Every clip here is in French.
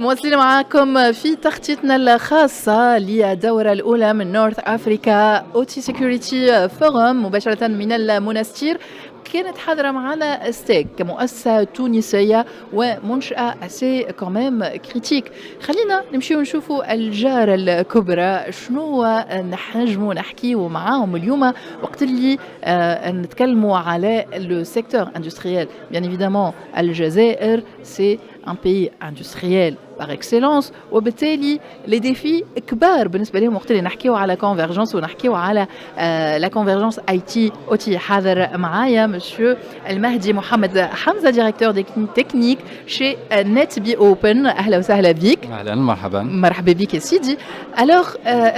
مواصلين معاكم في تغطيتنا الخاصة للدورة الأولى من نورث أفريكا أوتي سيكوريتي فورم مباشرة من المنستير. كانت حاضرة معنا ستيك كمؤسسة تونسية ومنشأة أسي كمام كريتيك. خلينا نمشي ونشوفوا الجارة الكبرى شنو نحجموا نحكيوا معاهم اليوم وقت اللي نتكلموا على لو سيكتور اندستريال. بيان évidemment الجزائر سي un pays industriel par excellence وبالتالي les défis كبار بالنسبة لهم وقت اللي نحكيوا على convergence ونحكيوا على la convergence IT OT. حاضر معايا مسيو المهدي محمد حمزة ديريكتور تكنيك chez NetBe Open. أهلا وسهلا بك. أهلا مرحبا. مرحبا بك يا سيدي. Alors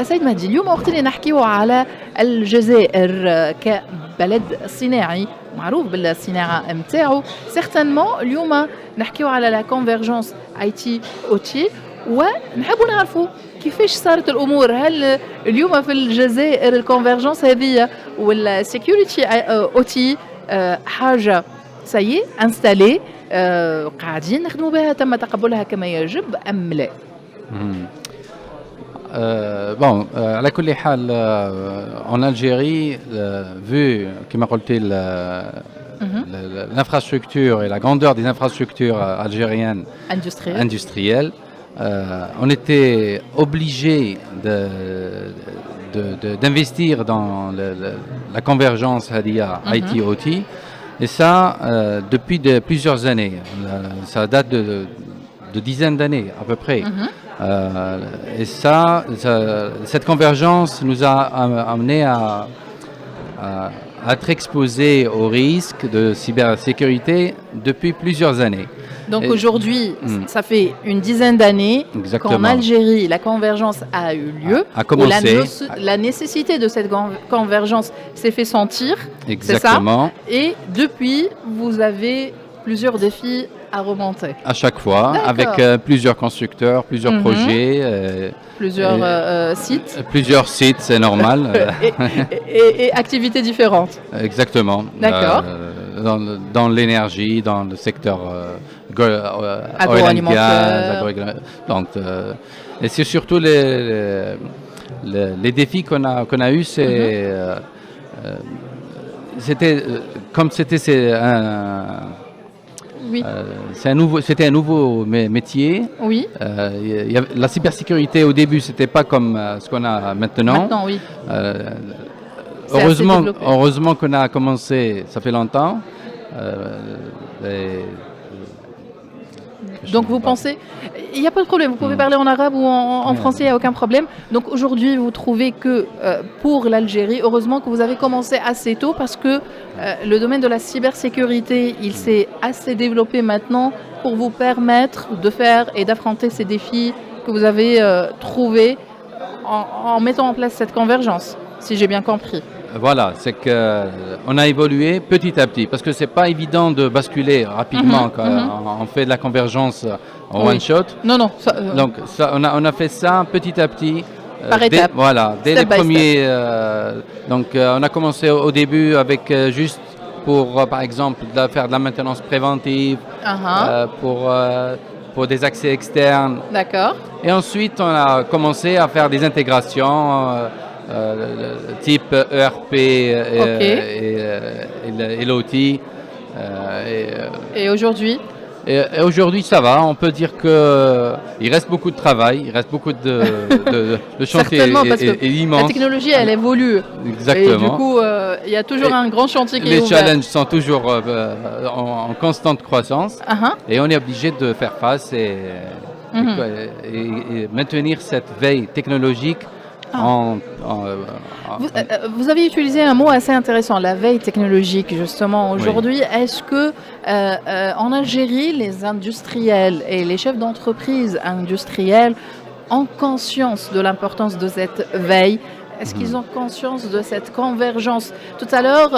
سيد مهدي اليوم وقت اللي نحكيوا على الجزائر كبلد صناعي معروف بالصناعة متاعو certainement اليوم نحكيو على لا كونفرجنس اي تي او تي ونحبوا نعرفوا كيفاش صارت الامور. هل اليوم في الجزائر الكونفرجنس هذه والسيكيورتي او تي حاجه سي انستالي قاعدين نخدموا بها تم تقبلها كما يجب ام لا؟ Bon, على كل حال en Algérie, vu كما قلتي l'infrastructure et la grandeur des infrastructures algériennes industrielles, on était obligé d'investir dans la convergence IT-OT, et ça depuis plusieurs années. Ça date de dizaines d'années à peu près. Et cette convergence nous a amené à être exposés aux risques de cybersécurité depuis plusieurs années. Donc aujourd'hui, ça fait une dizaine d'années qu'en Algérie, la convergence a eu lieu. A commencé. La nécessité de cette convergence s'est fait sentir. Exactement. C'est ça. Et depuis, vous avez plusieurs défis à remonter. À chaque fois, avec plusieurs constructeurs, plusieurs projets. Plusieurs sites. Plusieurs sites, c'est normal. et activités différentes. Exactement. D'accord. Dans l'énergie, dans le secteur agroalimentaire. Donc, et c'est surtout les défis qu'on a eus, c'était un nouveau métier. Oui. La cybersécurité au début, c'était pas comme ce qu'on a maintenant. Maintenant, oui. Heureusement qu'on a commencé, ça fait longtemps. Donc vous pensez, il n'y a pas de problème, vous pouvez parler en arabe ou en français, il n'y a aucun problème. Donc aujourd'hui, vous trouvez que pour l'Algérie, heureusement que vous avez commencé assez tôt parce que le domaine de la cybersécurité, il s'est assez développé maintenant pour vous permettre de faire et d'affronter ces défis que vous avez trouvés en mettant en place cette convergence, si j'ai bien compris. Voilà, c'est qu'on a évolué petit à petit, parce que c'est pas évident de basculer rapidement quand on fait de la convergence en one shot. Non. Donc ça, on a fait ça petit à petit. Par étapes. Voilà, dès les premiers. Donc on a commencé au début avec juste pour, par exemple, faire de la maintenance préventive, pour des accès externes. D'accord. Et ensuite, on a commencé à faire des intégrations. Type ERP et l'OT. Et aujourd'hui aujourd'hui, ça va. On peut dire qu'il reste beaucoup de travail, il reste beaucoup de chantier immense. La technologie, elle évolue. Exactement. Et du coup, il y a toujours un grand chantier qui est ouvert. Les challenges sont toujours en constante croissance. Et on est obligé de faire face et maintenir cette veille technologique. Vous avez utilisé un mot assez intéressant, la veille technologique justement. Aujourd'hui, est-ce que en Algérie, les industriels et les chefs d'entreprise industriels ont conscience de l'importance de cette veille? Est-ce qu'ils ont conscience de cette convergence? Tout à l'heure,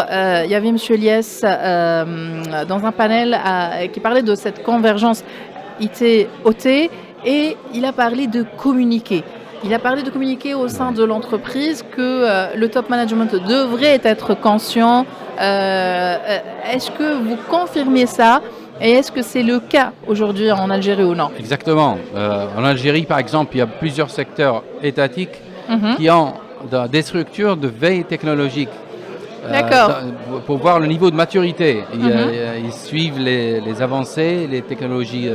il y avait M. Lies dans un panel qui parlait de cette convergence IT-OT et il a parlé de communiquer. Il a parlé de communiquer au sein de l'entreprise que le top management devrait être conscient. Est-ce que vous confirmez ça? Et est-ce que c'est le cas aujourd'hui en Algérie ou non? Exactement. En Algérie, par exemple, il y a plusieurs secteurs étatiques qui ont des structures de veille technologique. D'accord. Pour voir le niveau de maturité. Ils suivent les avancées, les technologies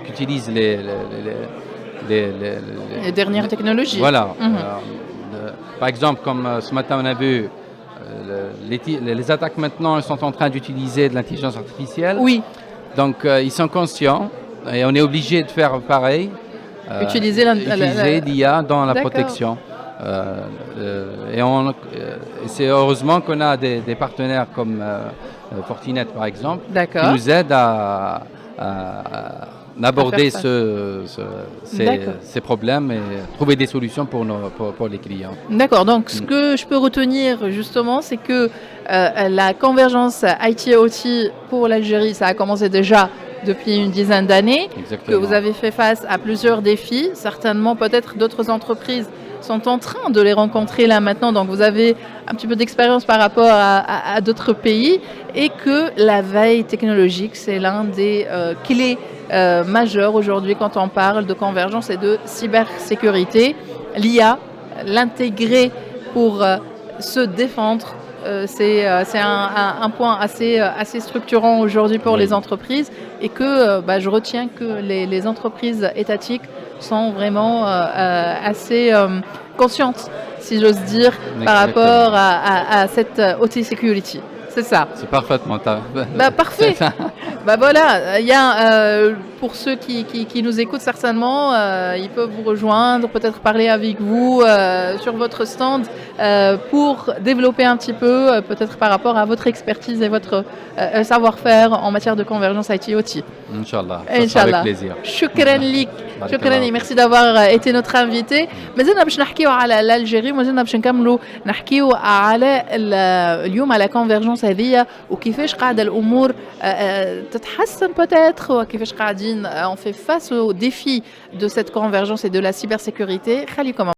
qu'utilisent Les dernières technologies. Voilà. Par exemple, comme ce matin on a vu, les attaques maintenant elles sont en train d'utiliser de l'intelligence artificielle. Oui. Donc ils sont conscients et on est obligé de faire pareil. Utiliser l'IA dans la protection. Et c'est heureusement qu'on a des partenaires comme Fortinet par exemple, qui nous aident à aborder ces problèmes et trouver des solutions pour les clients. D'accord, donc ce que je peux retenir justement, c'est que la convergence IT-OT pour l'Algérie, ça a commencé déjà depuis une dizaine d'années, que vous avez fait face à plusieurs défis, certainement peut-être d'autres entreprises sont en train de les rencontrer là maintenant, donc vous avez un petit peu d'expérience par rapport à d'autres pays, et que la veille technologique, c'est l'un des clés majeures aujourd'hui quand on parle de convergence et de cybersécurité. L'IA, l'intégrer pour se défendre, c'est un point assez structurant aujourd'hui pour les entreprises, et que je retiens que les entreprises étatiques sont vraiment assez conscientes, si j'ose dire, par rapport à cette OT security. C'est ça. C'est parfaitement. Parfait. Voilà, il y a pour ceux qui nous écoutent certainement, ils peuvent vous rejoindre, peut-être parler avec vous sur votre stand pour développer un petit peu, peut-être par rapport à votre expertise et votre savoir-faire en matière de convergence IT-OT. Inch'Allah, ça sera avec plaisir. شكرا لك. شكرا لك. Merci d'avoir été notre invité. مازلنا باش نحكيو على الألجيري، ومازلنا باش نكملوا نحكيو على اليوم على convergence هذه، وكيفاش قاعدة الأمور تتحسن peut-être، وكيفاش قاعدين on fait face aux défis de cette convergence et de la cybersécurité. خليكم